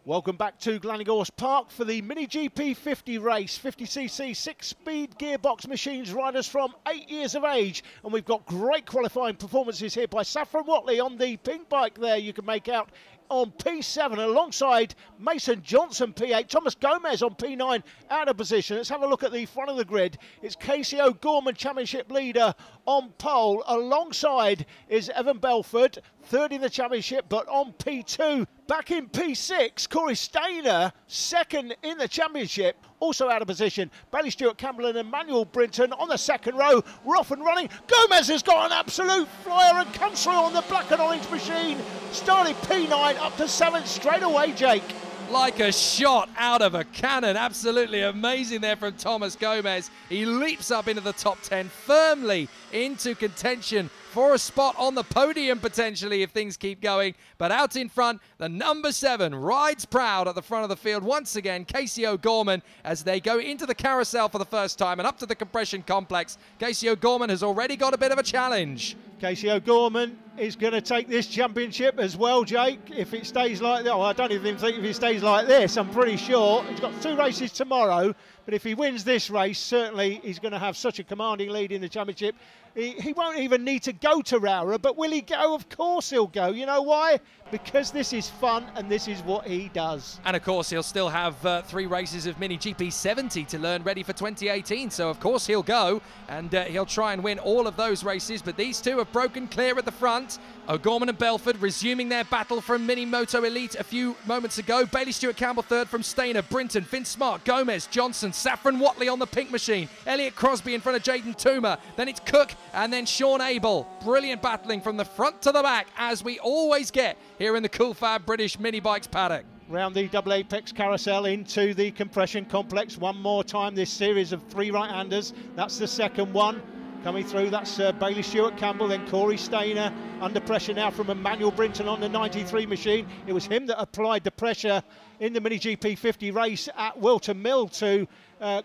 Welcome back to Glanigorse Park for the MiniGP50 race. 50cc 6-speed gearbox machines, riders from 8 years of age. And we've got great qualifying performances here by Saffron Watley on the pink bike there. You can make out on P7 alongside Mason Johnson P8, Thomas Gomez on P9 out of position. Let's have a look at the front of the grid. It's Casey O'Gorman, championship leader on pole. Alongside is Evan Belford, third in the championship but on P2. Back in P6, Corey Stainer, second in the championship, also out of position. Bailey Stewart-Campbell and Emmanuel Brinton on the second row. We're off and running. Gomez has got an absolute flyer and comes through on the black and orange machine. Started P9 up to 7th straight away, Jake. Like a shot out of a cannon. Absolutely amazing there from Thomas Gomez. He leaps up into the top 10, firmly into contention for a spot on the podium potentially if things keep going. But out in front, the number 7 rides proud at the front of the field once again. Casey O'Gorman as they go into the carousel for the first time and up to the compression complex. Casey O'Gorman has already got a bit of a challenge. Casey O'Gorman is going to take this championship as well, Jake, if it stays like that. Well, I don't even think if it stays like this, I'm pretty sure. He's got 2 races tomorrow, but if he wins this race, certainly he's going to have such a commanding lead in the championship. He won't even need to go to Rowra, but will he go? Of course he'll go. You know why? Because this is fun and this is what he does. And of course he'll still have 3 races of MiniGP50 to learn ready for 2018, so of course he'll go and he'll try and win all of those races, but these two have broken clear at the front. O'Gorman and Belford resuming their battle from Mini Moto Elite a few moments ago. Bailey Stewart-Campbell third from Stainer, Brinton, Finn Smart, Gomez, Johnson, Saffron Watley on the pink machine, Elliot Crosby in front of Jaden Toomer, then it's Cook and then Sean Abel. Brilliant battling from the front to the back, as we always get here in the cool FAB British Mini Bikes paddock. Round the double apex carousel into the compression complex. One more time, this series of 3 right-handers. That's the second one. Coming through, that's Bailey Stewart-Campbell, then Corey Stainer. Under pressure now from Emmanuel Brinton on the 93 machine. It was him that applied the pressure in the MiniGP50 race at Wilton Mill to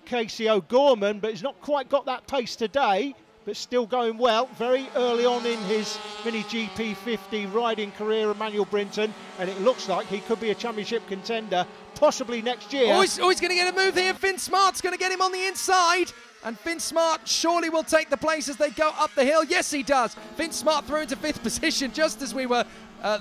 Casey O'Gorman, but he's not quite got that pace today, but still going well. Very early on in his MiniGP50 riding career, Emmanuel Brinton, and it looks like he could be a championship contender, possibly next year. Oh, he's going to get a move here. Finn Smart's going to get him on the inside. And Finn Smart surely will take the place as they go up the hill. Yes, he does. Finn Smart through into 5th position just as we were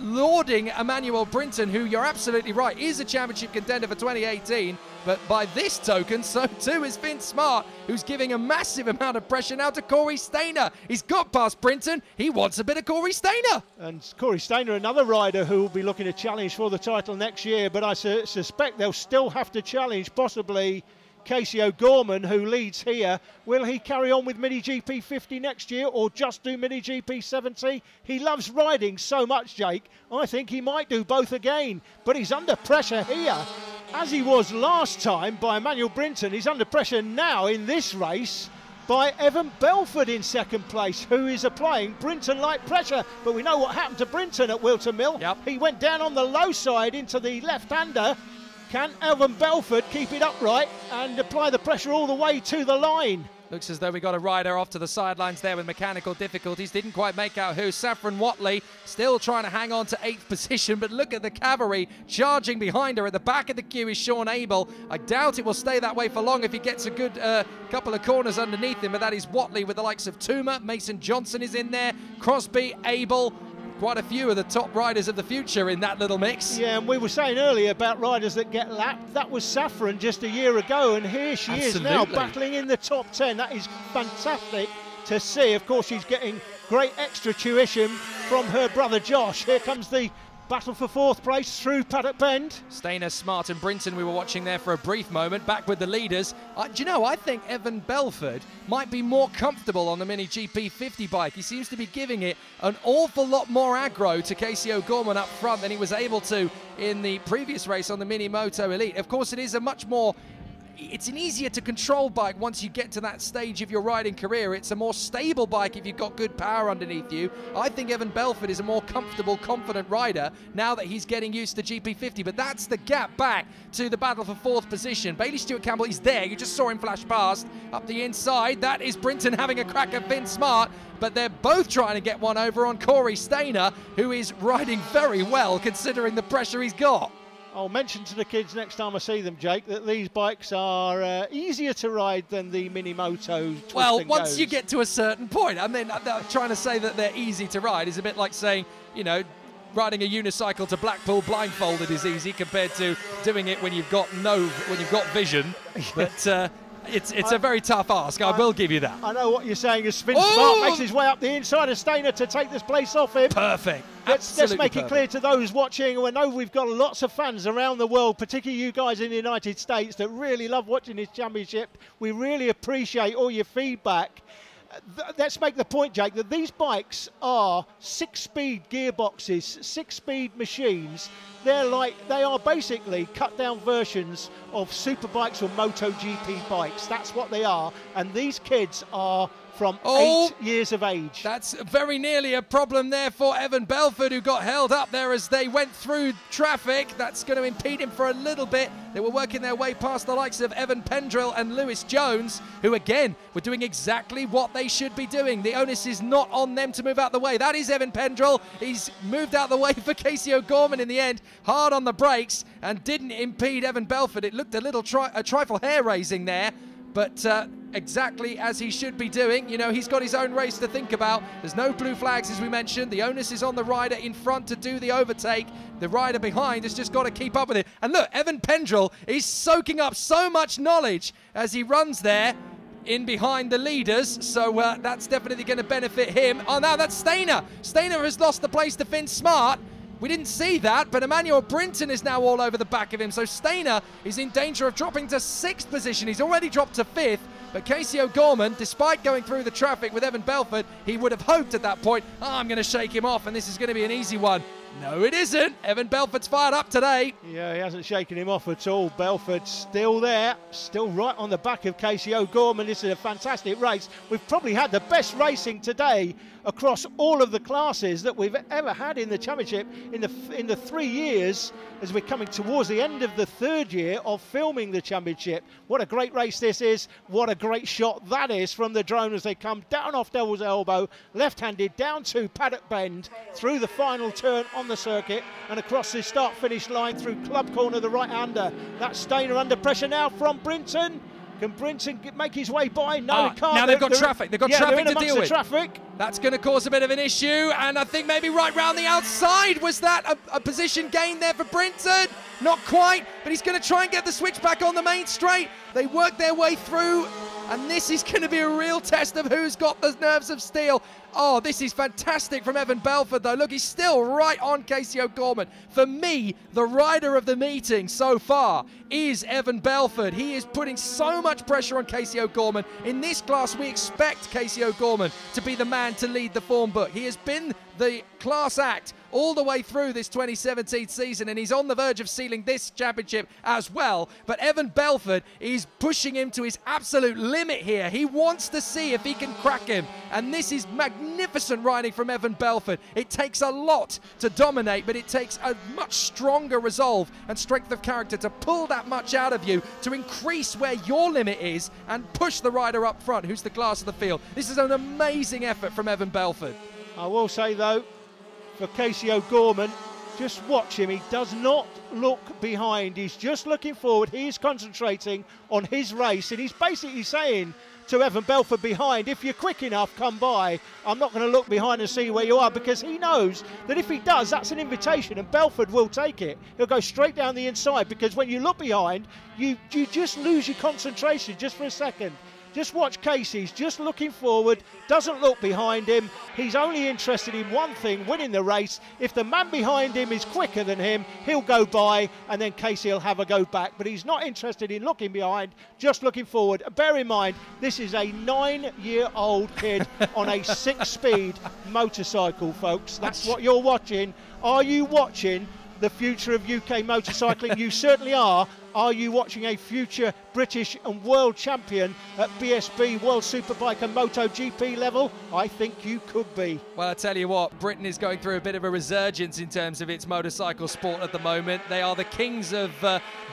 lauding Emmanuel Brinton, who, you're absolutely right, is a championship contender for 2018. But by this token, so too is Finn Smart, who's giving a massive amount of pressure now to Corey Stainer. He's got past Brinton. He wants a bit of Corey Stainer. And Corey Stainer, another rider who will be looking to challenge for the title next year. But I suspect they'll still have to challenge possibly Casey O'Gorman, who leads here. Will he carry on with MiniGP50 next year or just do MiniGP70? He loves riding so much, Jake. I think he might do both again, but he's under pressure here, as he was last time by Emmanuel Brinton. He's under pressure now in this race by Evan Belford in 2nd place, who is applying Brinton-like pressure. But we know what happened to Brinton at Wilton Mill. Yep. He went down on the low side into the left-hander. Can Evan Belford keep it upright and apply the pressure all the way to the line? Looks as though we got a rider off to the sidelines there with mechanical difficulties. Didn't quite make out who. Saffron Watley still trying to hang on to 8th position, but look at the cavalry charging behind her. At the back of the queue is Sean Abel. I doubt it will stay that way for long if he gets a good couple of corners underneath him, but that is Watley with the likes of Toomer. Mason Johnson is in there, Crosby, Abel. Quite a few of the top riders of the future in that little mix. Yeah, and we were saying earlier about riders that get lapped. That was Saffron just a year ago, and here she is now battling in the top 10. That is fantastic to see. Of course, she's getting great extra tuition from her brother Josh. Here comes the battle for 4th place through Paddock Bend. Stainer, Smart and Brinton, we were watching there for a brief moment, back with the leaders. Do you know, I think Evan Belford might be more comfortable on the MiniGP50 bike. He seems to be giving it an awful lot more aggro to Casey O'Gorman up front than he was able to in the previous race on the Mini Moto Elite. Of course, it is a much more... It's an easier to control bike once you get to that stage of your riding career. It's a more stable bike if you've got good power underneath you. I think Evan Belford is a more comfortable, confident rider now that he's getting used to GP50. But that's the gap back to the battle for 4th position. Bailey Stewart-Campbell is there. You just saw him flash past up the inside. That is Brinton having a crack at Finn Smart. But they're both trying to get one over on Corey Stainer, who is riding very well considering the pressure he's got. I'll mention to the kids next time I see them, Jake, that these bikes are easier to ride than the Mini Moto. Well, once you get to a certain point, I mean, trying to say that they're easy to ride is a bit like saying, you know, riding a unicycle to Blackpool blindfolded is easy compared to doing it when you've got vision. But it's a very tough ask. I will give you that. I know what you're saying. Is Spin Smart makes his way up the inside of Stainer to take this place off him. Perfect. Let's make it clear to those watching. I know we've got lots of fans around the world, particularly you guys in the United States, that really love watching this championship. We really appreciate all your feedback. Let's make the point, Jake, that these bikes are 6-speed gearboxes, 6-speed machines. They are basically cut-down versions of superbikes or MotoGP bikes. That's what they are. And these kids are from 8 years of age. That's very nearly a problem there for Evan Belford, who got held up there as they went through traffic. That's going to impede him for a little bit. They were working their way past the likes of Evan Pendrell and Lewis Jones, who again were doing exactly what they should be doing. The onus is not on them to move out the way. That is Evan Pendrell. He's moved out the way for Casey O'Gorman in the end, hard on the brakes, and didn't impede Evan Belford. It looked a little trifle hair-raising there, but exactly as he should be doing. You know, he's got his own race to think about. There's no blue flags, as we mentioned. The onus is on the rider in front to do the overtake. The rider behind has just got to keep up with it. And look, Evan Pendrell is soaking up so much knowledge as he runs there in behind the leaders, so that's definitely going to benefit him. Oh, now that's Stainer. Stainer has lost the place to Finn Smart. We didn't see that, but Emmanuel Brinton is now all over the back of him. So Stainer is in danger of dropping to 6th position. He's already dropped to 5th. But Casey O'Gorman, despite going through the traffic with Evan Belford, he would have hoped at that point, I'm going to shake him off and this is going to be an easy one. No, it isn't. Evan Belford's fired up today. Yeah, he hasn't shaken him off at all. Belford's still there, still right on the back of Casey O'Gorman. This is a fantastic race. We've probably had the best racing today across all of the classes that we've ever had in the championship in the 3 years, as we're coming towards the end of the 3rd year of filming the championship. What a great race this is. What a great shot that is from the drone as they come down off Devil's Elbow, left-handed down to Paddock Bend, through the final turn on the circuit and across the start-finish line through Club Corner, the right-hander. That's Stainer under pressure now from Brinton. Can Brinton make his way by? No, he can't. Now they've got traffic. They've got traffic to deal with. Traffic. That's going to cause a bit of an issue, and I think maybe right round the outside. Was that a position gain there for Brinton? Not quite, but he's going to try and get the switch back on the main straight. They work their way through, and this is going to be a real test of who's got the nerves of steel. Oh, this is fantastic from Evan Belford, though. Look, he's still right on Casey O'Gorman. For me, the rider of the meeting so far is Evan Belford. He is putting so much pressure on Casey O'Gorman. In this class, we expect Casey O'Gorman to be the man to lead the form book. He has been the class act all the way through this 2017 season, and he's on the verge of sealing this championship as well. But Evan Belford is pushing him to his absolute limit here. He wants to see if he can crack him, and this is magnificent riding from Evan Belford. It takes a lot to dominate, but it takes a much stronger resolve and strength of character to pull that much out of you, to increase where your limit is and push the rider up front, who's the class of the field. This is an amazing effort from Evan Belford. I will say, though, for Casey O'Gorman, just watch him. He does not look behind. He's just looking forward. He's concentrating on his race, and he's basically saying to Evan Belford behind, if you're quick enough, come by. I'm not going to look behind and see where you are, because he knows that if he does, that's an invitation, and Belford will take it. He'll go straight down the inside, because when you look behind, you just lose your concentration just for a second. Just watch Casey. He's just looking forward, doesn't look behind him. He's only interested in one thing, winning the race. If the man behind him is quicker than him, he'll go by, and then Casey will have a go back. But he's not interested in looking behind, just looking forward. Bear in mind, this is a 9-year-old kid on a 6-speed motorcycle, folks. That's what you're watching. Are you watching the future of UK motorcycling? You certainly are. Are you watching a future British and world champion at BSB, World Superbike and MotoGP level? I think you could be. Well, I tell you what, Britain is going through a bit of a resurgence in terms of its motorcycle sport at the moment. They are the kings of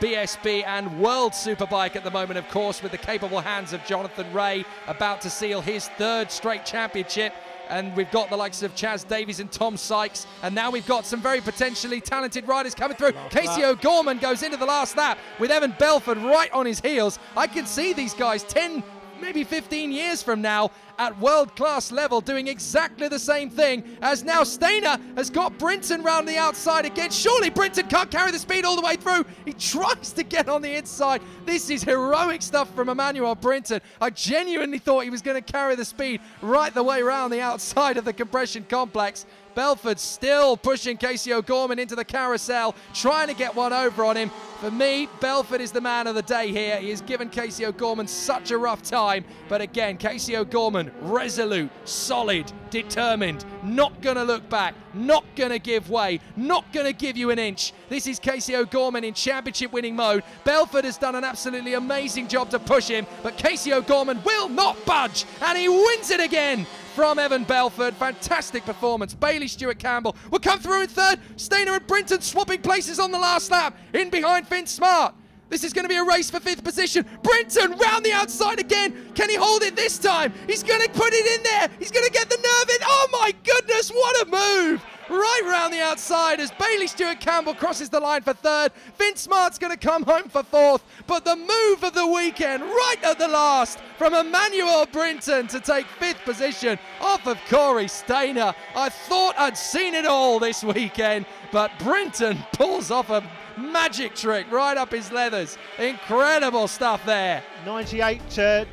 BSB and World Superbike at the moment, of course, with the capable hands of Jonathan Ray, about to seal his 3rd straight championship. and we've got the likes of Chaz Davies and Tom Sykes, and now we've got some very potentially talented riders coming through. Casey O'Gorman goes into the last lap with Evan Belford right on his heels. I can see these guys 10, maybe 15 years from now at world-class level doing exactly the same thing, as now Stainer has got Brinton round the outside again. Surely Brinton can't carry the speed all the way through. He tries to get on the inside. This is heroic stuff from Emmanuel Brinton. I genuinely thought he was going to carry the speed right the way around the outside of the compression complex. Belford still pushing Casey O'Gorman into the carousel, trying to get one over on him. For me, Belford is the man of the day here. He has given Casey O'Gorman such a rough time. But again, Casey O'Gorman, resolute, solid, determined, not going to look back, not going to give way, not going to give you an inch. This is Casey O'Gorman in championship winning mode. Belford has done an absolutely amazing job to push him, but Casey O'Gorman will not budge, and he wins it again from Evan Belford. Fantastic performance. Bailey Stewart-Campbell will come through in third. Stainer and Brinton swapping places on the last lap. In behind Finn Smart. This is going to be a race for 5th position. Brinton round the outside again. Can he hold it this time? He's going to put it in there. He's going to get the nerve in. Oh my goodness, what a move. Right round the outside as Bailey Stewart-Campbell crosses the line for 3rd. Finn Smart's going to come home for 4th. But the move of the weekend right at the last from Emmanuel Brinton to take 5th position off of Corey Stainer. I thought I'd seen it all this weekend, but Brinton pulls off a magic trick right up his leathers. Incredible stuff there. 98,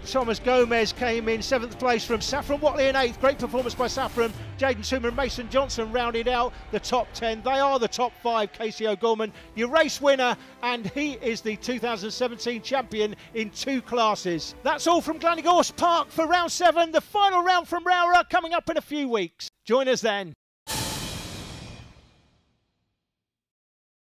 Thomas Gomez came in 7th place from Saffron Watley in 8th. Great performance by Saffron. Jaden Sumer and Mason Johnson rounded out the top 10. They are the top 5. Casey O'Gorman, your race winner, and he is the 2017 champion in 2 classes. That's all from Glenny Gorse Park for round 7. The final round from Rowrah coming up in a few weeks. Join us then.